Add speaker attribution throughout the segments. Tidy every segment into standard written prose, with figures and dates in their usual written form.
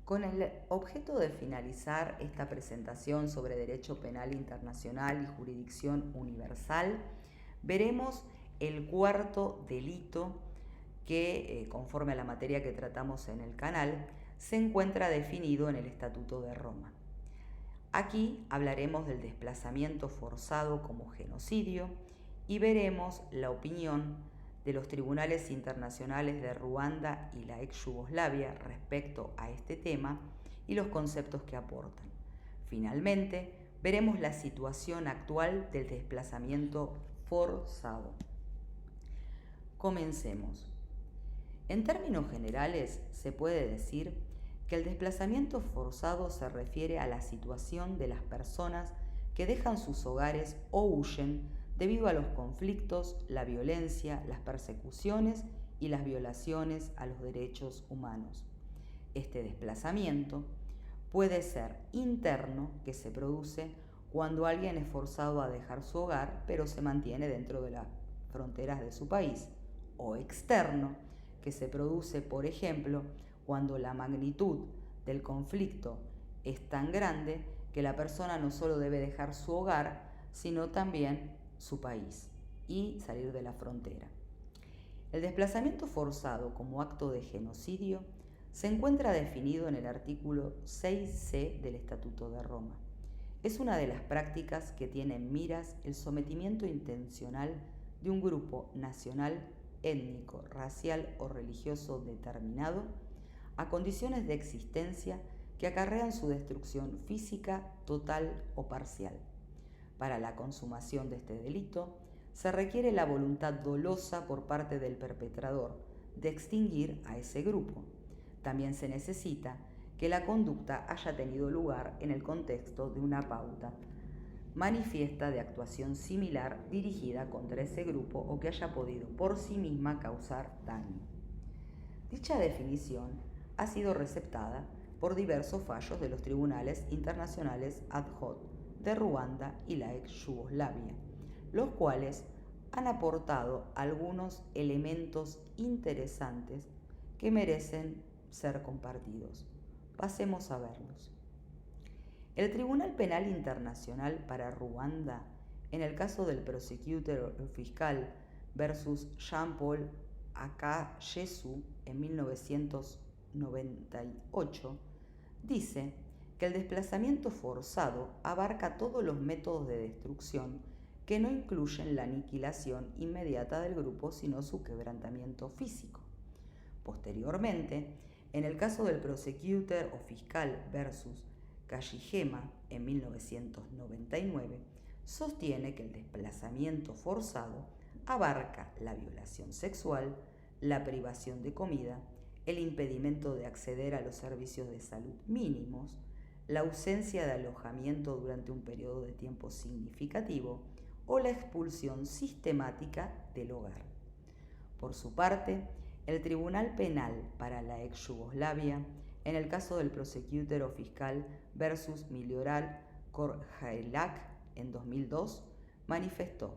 Speaker 1: Con el objeto de finalizar esta presentación sobre derecho penal internacional y jurisdicción universal, veremos el cuarto delito que, conforme a la materia que tratamos en el canal, se encuentra definido en el Estatuto de Roma. Aquí hablaremos del desplazamiento forzado como genocidio y veremos la opinión de los tribunales internacionales de Ruanda y la ex Yugoslavia respecto a este tema y los conceptos que aportan. Finalmente, veremos la situación actual del desplazamiento forzado. Comencemos. En términos generales, se puede decir que el desplazamiento forzado se refiere a la situación de las personas que dejan sus hogares o huyen debido a los conflictos, la violencia, las persecuciones y las violaciones a los derechos humanos. Este desplazamiento puede ser interno, que se produce cuando alguien es forzado a dejar su hogar, pero se mantiene dentro de las fronteras de su país, o externo, que se produce, por ejemplo, cuando la magnitud del conflicto es tan grande que la persona no solo debe dejar su hogar, sino también su país y salir de la frontera. El desplazamiento forzado como acto de genocidio se encuentra definido en el artículo 6c del Estatuto de Roma. Es una de las prácticas que tiene en miras el sometimiento intencional de un grupo nacional, étnico, racial o religioso determinado a condiciones de existencia que acarrean su destrucción física, total o parcial. Para la consumación de este delito, se requiere la voluntad dolosa por parte del perpetrador de extinguir a ese grupo. También se necesita que la conducta haya tenido lugar en el contexto de una pauta manifiesta de actuación similar dirigida contra ese grupo o que haya podido por sí misma causar daño. Dicha definición ha sido receptada por diversos fallos de los tribunales internacionales ad hoc de Ruanda y la ex Yugoslavia, los cuales han aportado algunos elementos interesantes que merecen ser compartidos. Pasemos a verlos. El Tribunal Penal Internacional para Ruanda, en el caso del prosecutor fiscal versus Jean-Paul Akayesu en 1998, dice que el desplazamiento forzado abarca todos los métodos de destrucción que no incluyen la aniquilación inmediata del grupo, sino su quebrantamiento físico. Posteriormente, en el caso del prosecutor o fiscal versus Kayihema en 1999, sostiene que el desplazamiento forzado abarca la violación sexual, la privación de comida, el impedimento de acceder a los servicios de salud mínimos, la ausencia de alojamiento durante un periodo de tiempo significativo o la expulsión sistemática del hogar. Por su parte, el Tribunal Penal para la ex Yugoslavia, en el caso del prosecutor o fiscal versus Milorad Korjailac en 2002, manifestó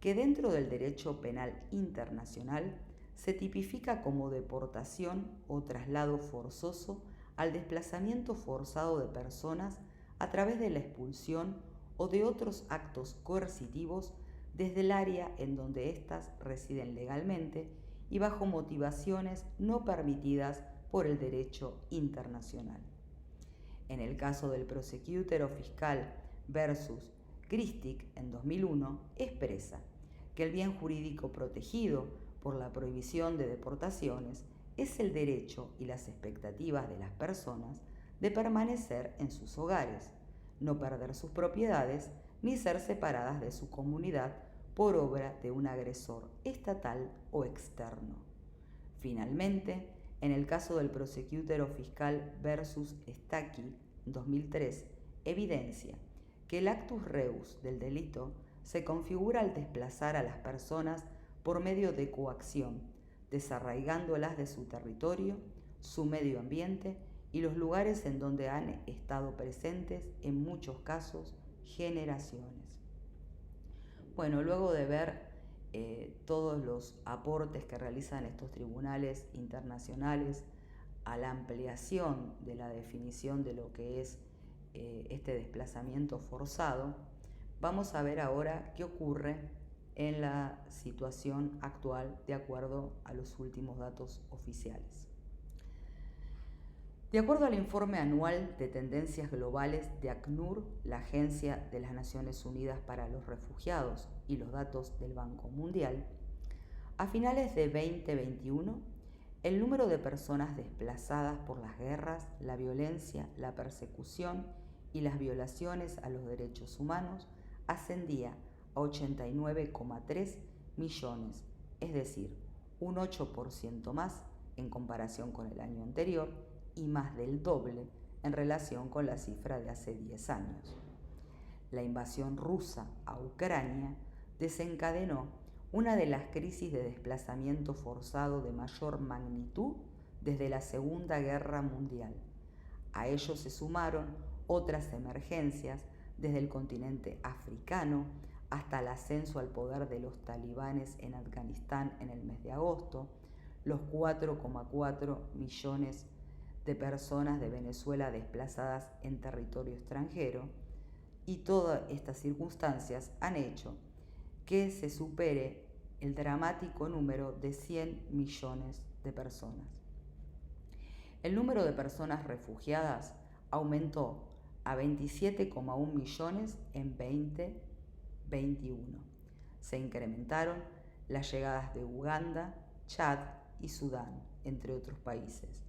Speaker 1: que dentro del derecho penal internacional se tipifica como deportación o traslado forzoso al desplazamiento forzado de personas a través de la expulsión o de otros actos coercitivos desde el área en donde éstas residen legalmente y bajo motivaciones no permitidas por el derecho internacional. En el caso del prosecutor o fiscal versus Kristic en 2001, expresa que el bien jurídico protegido por la prohibición de deportaciones es el derecho y las expectativas de las personas de permanecer en sus hogares, no perder sus propiedades ni ser separadas de su comunidad por obra de un agresor estatal o externo. Finalmente, en el caso del prosecutor o fiscal versus Staki, 2003, evidencia que el actus reus del delito se configura al desplazar a las personas por medio de coacción, desarraigándolas de su territorio, su medio ambiente y los lugares en donde han estado presentes, en muchos casos, generaciones. Bueno, luego de ver todos los aportes que realizan estos tribunales internacionales a la ampliación de la definición de lo que es este desplazamiento forzado, vamos a ver ahora qué ocurre en la situación actual de acuerdo a los últimos datos oficiales. De acuerdo al informe anual de tendencias globales de ACNUR, la Agencia de las Naciones Unidas para los Refugiados, y los datos del Banco Mundial, a finales de 2021, el número de personas desplazadas por las guerras, la violencia, la persecución y las violaciones a los derechos humanos ascendía a 89,3 millones, es decir, un 8% más en comparación con el año anterior y más del doble en relación con la cifra de hace 10 años. La invasión rusa a Ucrania desencadenó una de las crisis de desplazamiento forzado de mayor magnitud desde la Segunda Guerra Mundial. A ello se sumaron otras emergencias desde el continente africano hasta el ascenso al poder de los talibanes en Afganistán en el mes de agosto, los 4,4 millones de personas de Venezuela desplazadas en territorio extranjero, y todas estas circunstancias han hecho que se supere el dramático número de 100 millones de personas. El número de personas refugiadas aumentó a 27,1 millones en 2021. Se incrementaron las llegadas de Uganda, Chad y Sudán, entre otros países.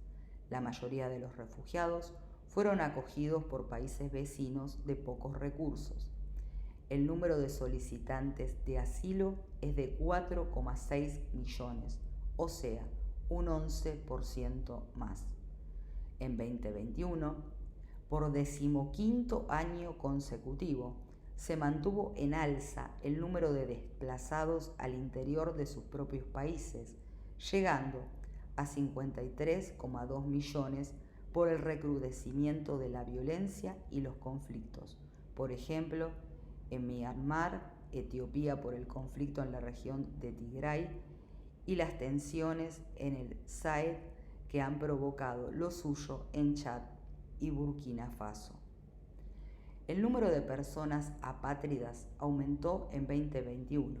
Speaker 1: La mayoría de los refugiados fueron acogidos por países vecinos de pocos recursos. El número de solicitantes de asilo es de 4,6 millones, o sea, un 11% más. En 2021, por 15º año consecutivo, se mantuvo en alza el número de desplazados al interior de sus propios países, llegando a 53,2 millones por el recrudecimiento de la violencia y los conflictos. Por ejemplo, en Myanmar, Etiopía por el conflicto en la región de Tigray y las tensiones en el Sahel que han provocado lo suyo en Chad y Burkina Faso. El número de personas apátridas aumentó en 2021,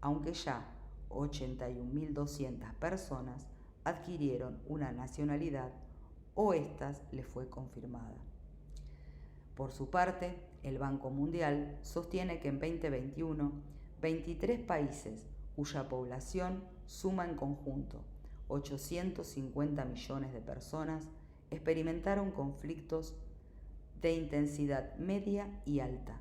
Speaker 1: aunque ya 81.200 personas adquirieron una nacionalidad o estas les fue confirmada. Por su parte, el Banco Mundial sostiene que en 2021, 23 países cuya población suma en conjunto 850 millones de personas experimentaron conflictos de intensidad media y alta.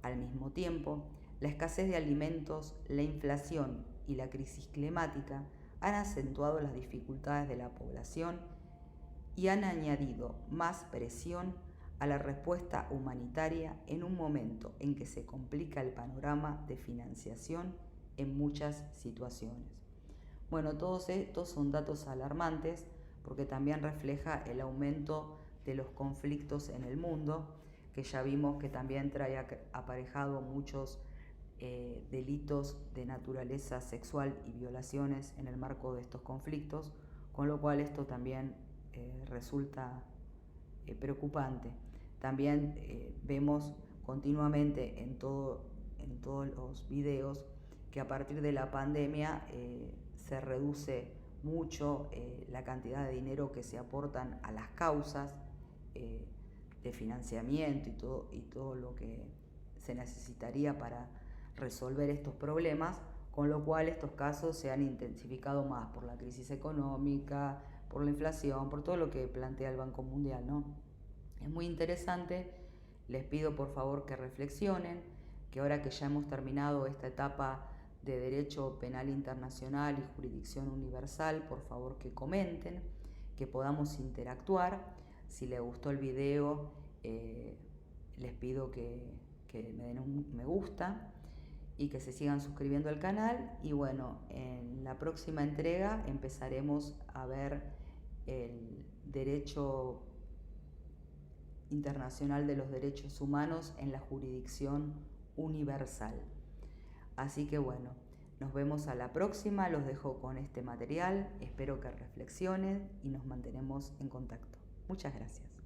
Speaker 1: Al mismo tiempo, la escasez de alimentos, la inflación y la crisis climática han acentuado las dificultades de la población y han añadido más presión a la respuesta humanitaria en un momento en que se complica el panorama de financiación en muchas situaciones. Bueno, todos estos son datos alarmantes porque también refleja el aumento de los conflictos en el mundo, que ya vimos que también trae aparejado muchos delitos de naturaleza sexual y violaciones en el marco de estos conflictos, con lo cual esto también resulta preocupante. También vemos continuamente en todos los videos que a partir de la pandemia se reduce mucho la cantidad de dinero que se aportan a las causas de financiamiento y todo lo que se necesitaría para resolver estos problemas, con lo cual estos casos se han intensificado más por la crisis económica, por la inflación, por todo lo que plantea el Banco Mundial, ¿no? Es muy interesante, les pido por favor que reflexionen, que ahora que ya hemos terminado esta etapa de Derecho Penal Internacional y Jurisdicción Universal, por favor que comenten, que podamos interactuar. Si les gustó el video, les pido que me den un me gusta y que se sigan suscribiendo al canal. Y bueno, en la próxima entrega empezaremos a ver el derecho internacional de los derechos humanos en la jurisdicción universal. Así que bueno, Nos vemos a la próxima, los dejo con este material, espero que reflexionen y nos mantenemos en contacto. Muchas gracias.